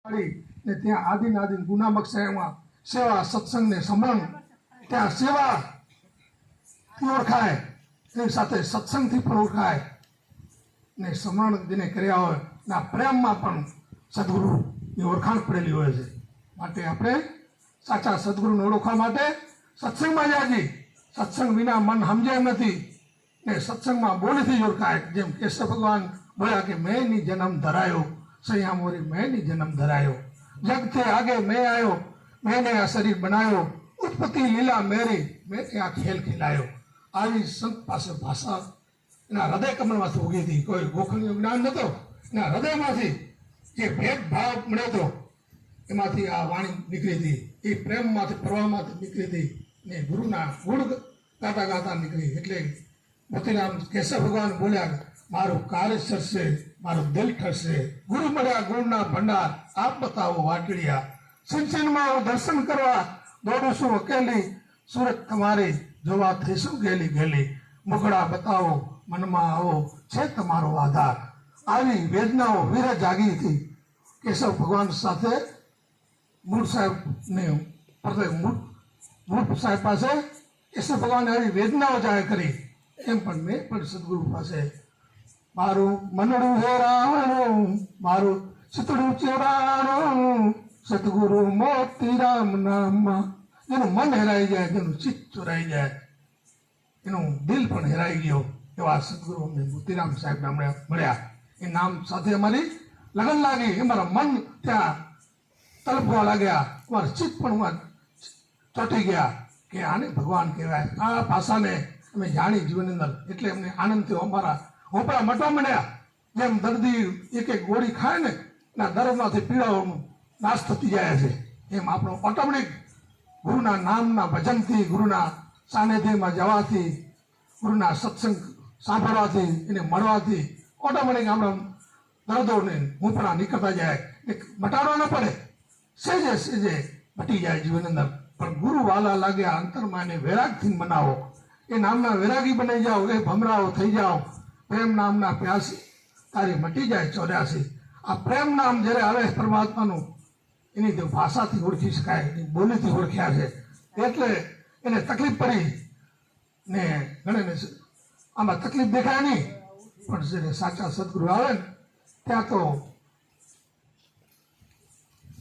ને ત્યાં આદિન આદિન ગુનામક શહેરમાં સેવા સત્સંગ ને સમરણ ત્યાં સેવા થી ઓળખાય, એની સાથે સત્સંગથી પણ ઓળખાય ને સમરણ જેને કર્યા હોય ના પ્રેમમાં પણ સદગુરુની ઓળખાણ પડેલી હોય છે. માટે આપણે સાચા સદગુરુને ઓળખવા માટે સત્સંગમાં જાજી. સત્સંગ વિના મન સમજે એમ નથી ને સત્સંગમાં બોલીથી જ ઓળખાય. જેમ કેશવ ભગવાન બોલ્યા કે મેં ની જન્મ ધરાયો, સૈયા મોરી મેં ની જન્મ ધરાયો, જગ थे आगे मैं आयो, मैंने आ शरीर बनायो, उत्पत्ति लीला मेरी મેં આ ખેલ ખેલાયો. આવી સંત પાસે ભાષા એના હૃદય કમળમાંથી ઉગી હતી. કોઈ ગોખણનું જ્ઞાન નહોતો, એના હૃદયમાંથી જે ભેદભાવ મળ્યો હતો એમાંથી આ વાણી નીકળી હતી. એ પ્રેમમાંથી પ્રવાહમાંથી નીકળી હતી ને ગુરુના ગુણ ગાતા ગાતા નીકળી. એટલે મોતીરામ કેશવ ભગવાન બોલ્યા મારું કાર્ય સરશે, મારું દિલ ઠરશે, ગુરુ મળ્યા ગુણના ભંડાર, આપ બતાવો વાટડિયા, સિંચનમાં હું દર્શન કરવા દોડું છું અકેલી, સુરત તમારી જોવા થઈશું ગેલી ગેલી, મુગડા બતાવો મનમાં આવો છે તમારો આધાર. આવી વેદનાઓ વીર જાગી હતી કેશવ ભગવાન સાથે. મૂળ સાહેબને મૂળ સાહેબ પાસે કેશવ ભગવાને આવી વેદનાઓ જાહેર કરી. એમ પણ મેં પણ સદગુરુ પાસે મારું મનડું હેરાણું, મારું ચિતડું ચોરાણું, સદગુરુ મોતીરામ નામમાં. જેનું મન હેરાઈ જાય, જેનું ચિત્ત ચોરાઈ જાય, એનું દિલ પણ હેરાઈ ગયો, એવા સદગુરુ અમને મોતીરામ સાહેબને અમને મળ્યા. એ નામ સાથે અમારી લગન લાગી. અમારા મન ત્યાં તલપવા લાગ્યા, અમારા ચિત્ત પણ ચોંટી ગયા કે આને ભગવાન કહેવાય. આ ભાષાને અમે જાણી જીવનની અંદર, એટલે અમને આનંદ થયો. અમારા હોપડા મટવા માંડ્યા. જેમ દર્દી એક એક ગોળી ખાય ને એના દર્દમાંથી પીડાઓનું નાશ થતી જાય છે, એમ આપણો ઓટોમેટિક ગુરુના નામના ભજનથી, ગુરુના સાનિધ્યમાં જવાથી, ગુરુના સત્સંગ સાંભળવાથી, એને મળવાથી ઓટોમેટિક આપણા દર્દોને હોપડા નીકળતા જાય. એક મટાડવા ન પડે, સેજે સેજે મટી જાય જીવનની અંદર. પણ ગુરુ વાલા લાગ્યા અંતરમાં એને વૈરાગથી બનાવો. એ નામના વૈરાગી બની જાઓ, એ ભમરાઓ થઈ જાઓ. પ્રેમ નામના પ્યાસી તારી મટી જાય 84. આ પ્રેમ નામ જ્યારે આવે પરમાત્માનું, એની તો ભાષાથી ઓળખી શકાય, એની બોલીથી ઓળખ્યા છે. એટલે એને તકલીફ પડી ને ઘણે આમાં તકલીફ દેખાય નહીં, પણ જ્યારે સાચા સદગુરુ આવે ને ત્યાં તો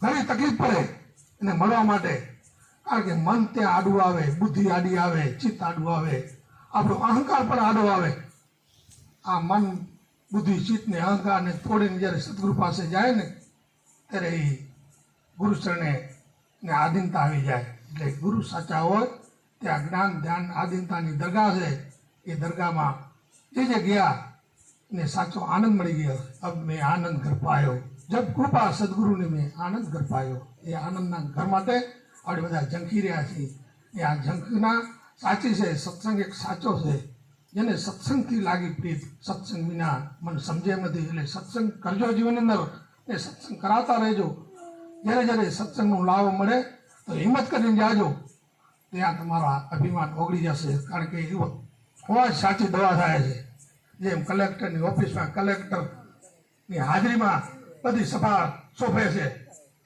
ઘણી તકલીફ પડે એને મળવા માટે. કારણ કે મન ત્યાં આડું આવે, બુદ્ધિ આડી આવે, ચિત્ત આડું આવે, આપણો અહંકાર પણ આડો આવે. આ મન બુદ્ધિ ચિત્ત ને અહંકાર ને તોડીને જ્યારે સદગુરુ પાસે જાય ને ત્યારે એ ગુરુ ચરણે ને આધીનતા આવી જાય. એટલે ગુરુ સાચા હોય ત્યાં જ્ઞાન ધ્યાન આધીનતાની દરગાહ છે. એ દરગાહમાં જે ગયા ને સાચો આનંદ મળી ગયો. અબ મેં આનંદ ઘર પાયો, જબ કૃપા સદગુરુને મેં આનંદ ઘર પાયો. એ આનંદના ઘર માટે આપણે બધા ઝંખી રહ્યા છીએ. એ આ ઝંખના સાચી છે. સત્સંગ એક સાચો છે. જેને સત્સંગથી લાગી પ્રીત, સત્સંગ વિના મન સમજે એમ નથી. એટલે સત્સંગ કરજો જીવનની અંદર, એ સત્સંગ કરાતા રહેજો. જ્યારે જ્યારે સત્સંગનો લાભ મળે તો હિંમત કરીને જાજો, ત્યાં તમારા અભિમાન ઓગળી જશે. કારણ કે હોવા જ સાચી દવા થાય છે. જેમ કલેક્ટરની ઓફિસમાં કલેક્ટરની હાજરીમાં બધી સભા શોભે છે,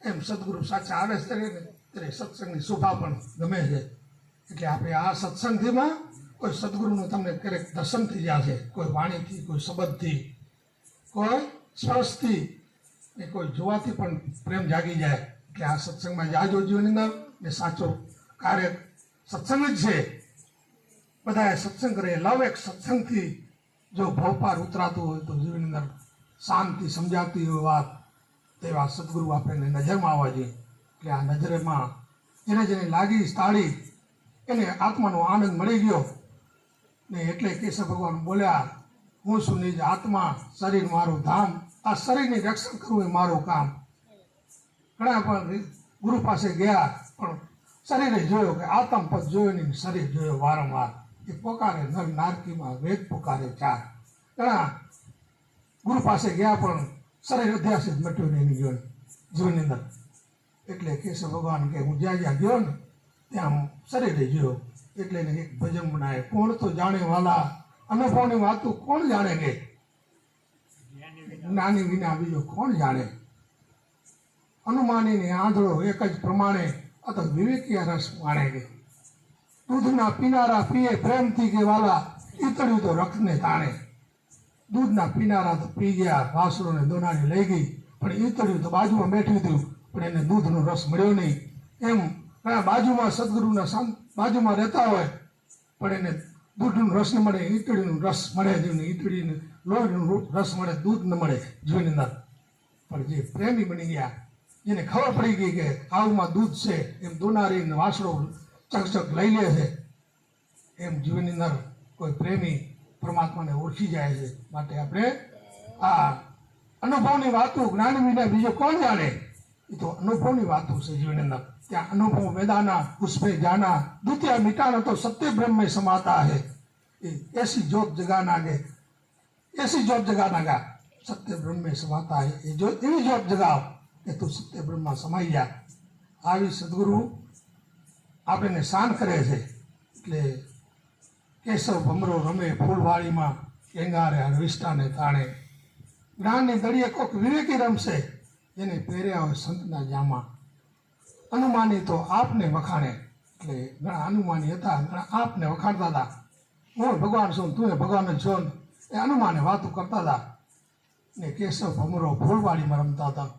એમ સદગુરુ સાચા આવે છે ત્યારે સત્સંગની શોભા પણ ગમે છે. એટલે આપણે આ સત્સંગથીમાં કોઈ સદગુરુનું તમને ક્યારેક દર્શન થઈ જશે, કોઈ વાણીથી, કોઈ શબ્દથી, કોઈ સ્પર્શથી, ને કોઈ જોવાથી પણ પ્રેમ જાગી જાય. એટલે આ સત્સંગમાં જાજો જીવનની અંદર. ને સાચો કાર્ય સત્સંગ જ છે. બધાએ સત્સંગ કરે. લવ એક સત્સંગથી જો ભવપાર ઉતરાતું હોય તો જીવનની અંદર શાંતિ સમજાતી હોય વાત, તેવા સદગુરુ આપણને નજરમાં આવવા જોઈએ. એટલે આ નજરમાં જેને લાગી તાળી એને આત્માનો આનંદ મળી ગયો ને. એટલે કેશવ ભગવાન બોલ્યા હું છું નિજ આત્મા, શરીર મારું ધામ, આ શરીરની રક્ષણ કરવું એ મારું કામ. ઘણા પણ ગુરુ પાસે ગયા પણ શરીરે જોયો કે આત્મ પદ જોયો નહીં, શરીર જોયો વારંવાર. એ પોકારે નર નારકીમાં વેદ પોકારે ચાર. ઘણા ગુરુ પાસે ગયા પણ શરીર અધ્યાસ જ મટ્યું નહીં જીવનની અંદર. એટલે કેશવ ભગવાન કે હું જ્યાં જ્યાં ગયો ને ત્યાં હું શરીરે જોયો. એટલે એને એક ભજન બનાવે, કોણ તો જાણે વાલા અનુભવની વાતો કોણ જાણે કે જ્ઞાની વિના બીજો કોણ જાણે. અનુમાનીને આંધળો એક જ પ્રમાણે અત વિવેકીય રસ માણે કે દૂધના પીનારા પીએ પ્રેમથી કે વાલા ઈતળ્યું તો રખને તાણે. દૂધના પીનારા તો પી ગયા, વાસરોને દોનાની લઈ ગઈ, પણ ઈતળ્યું તો બાજુમાં બેઠું હતું, પણ એને દૂધનો રસ મળ્યો નહીં. એમ ઘણા બાજુમાં સદગુરુના બાજુમાં રહેતા હોય, પણ એને દૂધનું રસ ન મળે, ઈતળીનું રસ મળે, જેને ઈતળીને લોહીનું રસ મળે, દૂધ ન મળે જીવનની અંદર. પણ જે પ્રેમી બની ગયા, જેને ખબર પડી ગઈ કે આવમાં દૂધ છે, એમ દોનારીને વાસળો ચકચક લઈ લે છે, એમ જીવનની અંદર કોઈ પ્રેમી પરમાત્માને ઓળખી જાય છે. માટે આપણે આ અનુભવની વાતો જ્ઞાની વિના બીજો કોણ જાણે? એ તો અનુભવની વાતો છે જીવનની અંદર. ત્યાં અનુભવ વેદાના પુષ્પે જાના દ્વિતીય મિટાना तो सत्य ब्रह्म में समाता है. ऐसी जोत जगाना गे, ऐसी जोत जगाना गा सत्य ब्रह्म में समाता है. એ જો એવી જોત જગાવ કે તું સત્ય બ્રહ્મમાં સમાઈ જા. આવી સદગુરુ આપણને શાન કરે છે. એટલે કેશવ ભમરો રમે ફૂલવાડીમાં, કેંગારે હરવિષ્ટાને તાણે. જ્ઞાનની દળીએ કોક વિવેકી રમશે, એને પહેર્યા હોય સંતના જામા. અનુમાની તો આપને વખાણે. એટલે ઘણા અનુમાની હતા, ઘણા આપને વખાણતા હતા. હું ભગવાન છું, તું ભગવાન જ છો, એ અનુમાને વાતો કરતા હતા. ને કેશવ ભમરો ફૂલવાડીમાં રમતા હતા,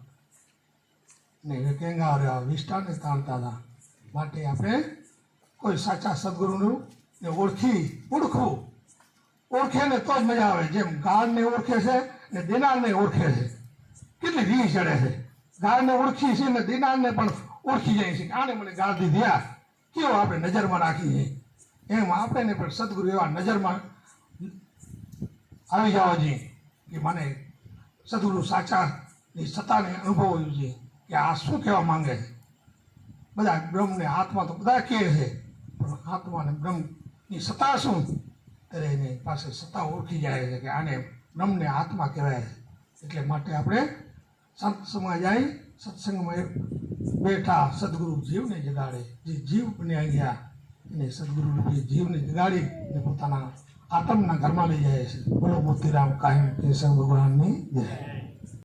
ને કેંગારે વિષ્ટાને તાણતા હતા. માટે આપણે કોઈ સાચા સદગુરુનું ને ઓળખવું, ઓળખે ને તો જ મજા આવે. જેમ ગાળને ઓળખે છે ને દિનારને ઓળખે છે, કેટલી રી ચડે છે. ગાળને ઓળખી છે ને દિનારને પણ ઓળખી જાય છે કે આને મને ગાળ દીધી, આ કેવો આપણે નજરમાં રાખી છે. એમ આપણે પણ સદગુરુ એવા નજરમાં આવી જવા જોઈએ કે મને સદગુરુ સાચાની સત્તાને અનુભવવું જોઈએ કે આ શું કહેવા માંગે છે. બધા બ્રહ્મને આત્મા તો બધા કહે છે, પણ આત્માને બ્રહ્મની સત્તા શું? ત્યારે એની પાસે સત્તા ઓળખી જાય છે કે આને બ્રહ્મને આત્મા કહેવાય છે. એટલે માટે આપણે સત્સંગમાં જાય, સત્સંગમાં બેઠા સદગુરુ જીવને જગાડે. જે જીવ બન્યા ગયા એને સદગુરુ જીવને જગાડી અને પોતાના આત્મના ઘરમાં લઈ જાય છે. બોલો મોતીરામ કાયમ કેશવ ભગવાનની જય.